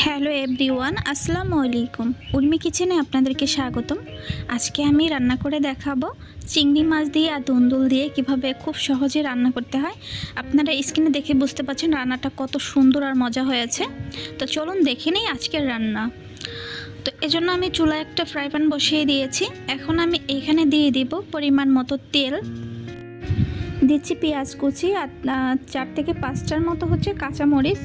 Hello everyone, আসসালামু আলাইকুম। উর্মি কিচেনে আপনাদেরকে স্বাগতম। আজকে আমি রান্না করে দেখাবো চিংড়ি মাছ দিয়ে আর দুন্দুল দিয়ে কিভাবে খুব সহজে রান্না করতে হয়। আপনারা স্ক্রিনে দেখে বুঝতে পারছেন রান্নাটা কত সুন্দর আর মজা হয়েছে। তো চলুন দেখে নিই আজকের রান্না। তো এজন্য আমি চুলায় একটা ফ্রাই প্যান বসিয়ে দিয়েছি। এখন আমি এখানে দিয়ে দিব পরিমাণ মতো তেল, দিচ্ছি পেঁয়াজ কুচি আর 4 থেকে 5টার মতো হচ্ছে কাঁচামরিচ।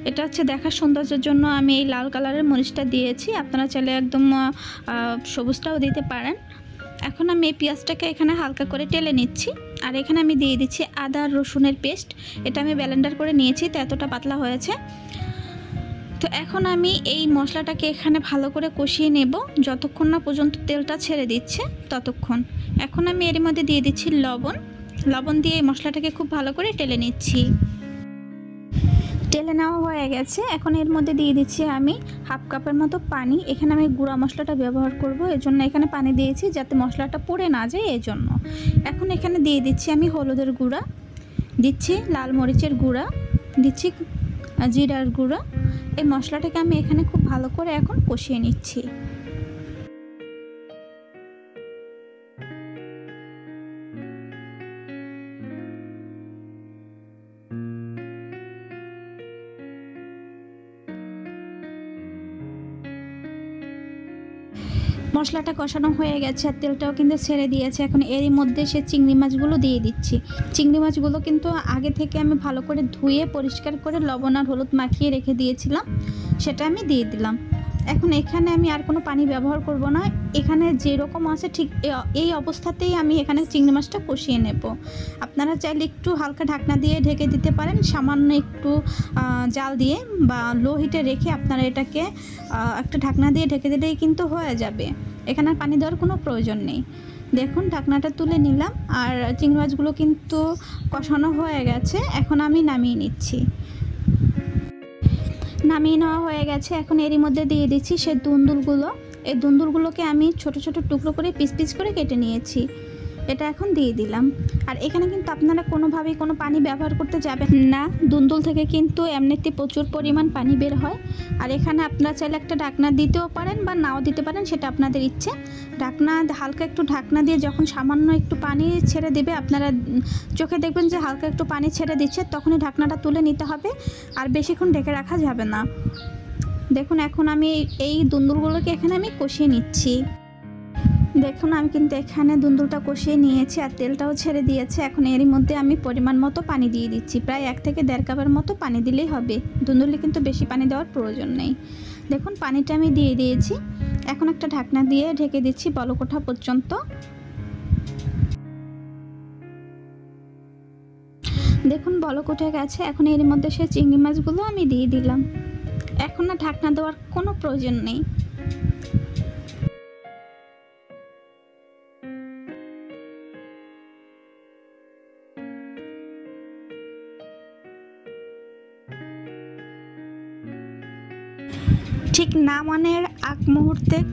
এটা হচ্ছে দেখার সৌন্দর্যের জন্য আমি এই লাল কালারের মরিচটা দিয়েছি, আপনারা চাইলে একদম সবুজটাও দিতে পারেন। এখন আমি এই পেঁয়াজটাকে এখানে হালকা করে টেলে নিচ্ছি। আর এখানে আমি দিয়ে দিচ্ছি আদা রসুনের পেস্ট। এটা আমি ব্লেন্ডার করে নিয়েছি, তো এতটা পাতলা হয়েছে। তো এখন আমি এই মশলাটাকে এখানে ভালো করে কষিয়ে নেব যতক্ষণ না পর্যন্ত তেলটা ছেড়ে দিচ্ছে ততক্ষণ। এখন আমি এর মধ্যে দিয়ে দিচ্ছি লবণ দিয়ে এই মশলাটাকে খুব ভালো করে টেলে নিচ্ছি। টেলে নেওয়া হয়ে গেছে। এখন এর মধ্যে দিয়ে দিচ্ছি আমি হাফ কাপের মতো পানি। এখানে আমি গুঁড়া মশলাটা ব্যবহার করব, এজন্য এখানে পানি দিয়েছি যাতে মশলাটা পুড়ে না যায় এজন্য। এখন এখানে দিয়ে দিচ্ছি আমি হলুদের গুঁড়া, দিচ্ছি লাল মরিচের গুঁড়া, দিচ্ছি জিরার গুঁড়া। এই মশলাটাকে আমি এখানে খুব ভালো করে এখন কষিয়ে নিচ্ছি। মশলাটা কষানো হয়ে গেছে আর তেলটাও কিন্তু ছেড়ে দিয়েছে। এখন এরই মধ্যে সে চিংড়ি মাছগুলো দিয়ে দিচ্ছি। চিংড়ি মাছগুলো কিন্তু আগে থেকে আমি ভালো করে ধুয়ে পরিষ্কার করে লবণ আর হলুদ মাখিয়ে রেখে দিয়েছিলাম, সেটা আমি দিয়ে দিলাম। এখন এখানে আমি আর কোনো পানি ব্যবহার করব না। এখানে যেরকম আছে ঠিক এই অবস্থাতেই আমি এখানে চিংড়ি মাছটা কষিয়ে নেব। আপনারা চাইলে একটু হালকা ঢাকনা দিয়ে ঢেকে দিতে পারেন, সামান্য একটু জাল দিয়ে বা লো হিটে রেখে আপনারা এটাকে একটা ঢাকনা দিয়ে ঢেকে দিলেই কিন্তু হয়ে যাবে। এখানে পানি দেওয়ার কোনো প্রয়োজন নেই। দেখুন ঢাকনাটা তুলে নিলাম আর চিংড়ি মাছগুলো কিন্তু কষানো হয়ে গেছে। এখন আমি নামিয়ে নিচ্ছি। নামিয়ে নেওয়া হয়ে গেছে। এখন এরই মধ্যে দিয়ে দিচ্ছি সে দুন্দুলগুলো। এই দুন্দুলগুলোকে আমি ছোট ছোট টুকরো করে পিস করে কেটে নিয়েছি, এটা এখন দিয়ে দিলাম। আর এখানে কিন্তু আপনারা কোনোভাবেই কোনো পানি ব্যবহার করতে যাবেন না। দুন্দুল থেকে কিন্তু এমনিতে প্রচুর পরিমাণ পানি বের হয়। আর এখানে আপনারা চাইলে একটা ঢাকনা দিতেও পারেন বা নাও দিতে পারেন, সেটা আপনাদের ইচ্ছে। হালকা একটু ঢাকনা দিয়ে যখন সামান্য একটু পানি ছেড়ে দেবে, আপনারা চোখে দেখবেন যে হালকা একটু পানি ছেড়ে দিচ্ছে, তখনই ঢাকনাটা তুলে নিতে হবে। আর বেশিক্ষণ ঢেকে রাখা যাবে না। দেখুন এখন আমি এই দুন্দুলগুলোকে এখানে আমি কষিয়ে নিচ্ছি। দেখুন আমি কিন্তু এখানে দুন্দুলটা কষিয়ে নিয়েছি আর তেলটাও ছেড়ে দিয়েছে। এখন এরই মধ্যে আমি পরিমাণ মতো পানি দিয়ে দিচ্ছি, প্রায় 1 থেকে 1.5 কাপের মতো পানি দিলেই হবে। দুন্দুলে কিন্তু বেশি পানি দেওয়ার প্রয়োজন নেই। দেখুন পানিটা আমি দিয়ে দিয়েছি। এখন একটা ঢাকনা দিয়ে ঢেকে দিচ্ছি বলক ওঠা পর্যন্ত। দেখুন বলক উঠে গেছে। এখন এর মধ্যে সে চিংড়ি মাছগুলো আমি দিয়ে দিলাম। এখন না ঢাকনা দেওয়ার কোনো প্রয়োজন নেই। ঠিক নামানোর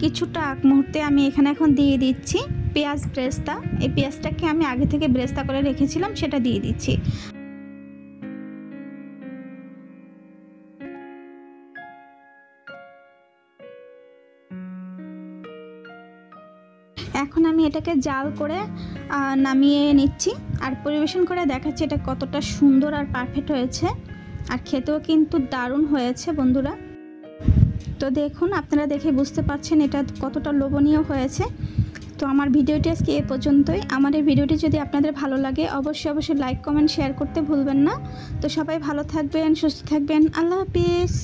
কিছুটা আগ মুহূর্তে আমি এখানে এখন দিয়ে দিচ্ছি পেঁয়াজ ব্রেস্তা। এই পেঁয়াজটাকে আমি আগে থেকে ব্রেস্তা করে রেখেছিলাম, সেটা দিয়ে দিচ্ছি। এখন আমি এটাকে জাল করে নামিয়ে নিচ্ছি আর পরিবেশন করে দেখাচ্ছি এটা কতটা সুন্দর আর পারফেক্ট হয়েছে। আর খেতেও কিন্তু দারুণ হয়েছে বন্ধুরা। তো দেখুন আপনারা দেখে বুঝতে পারছেন এটা কতটা লোভনীয় হয়েছে। তো আমার ভিডিওটি আজকে এ পর্যন্তই। আমার এই ভিডিওটি যদি আপনাদের ভালো লাগে অবশ্যই লাইক কমেন্ট শেয়ার করতে ভুলবেন না। তো সবাই ভালো থাকবেন, সুস্থ থাকবেন। আল্লাহ হাফিজ।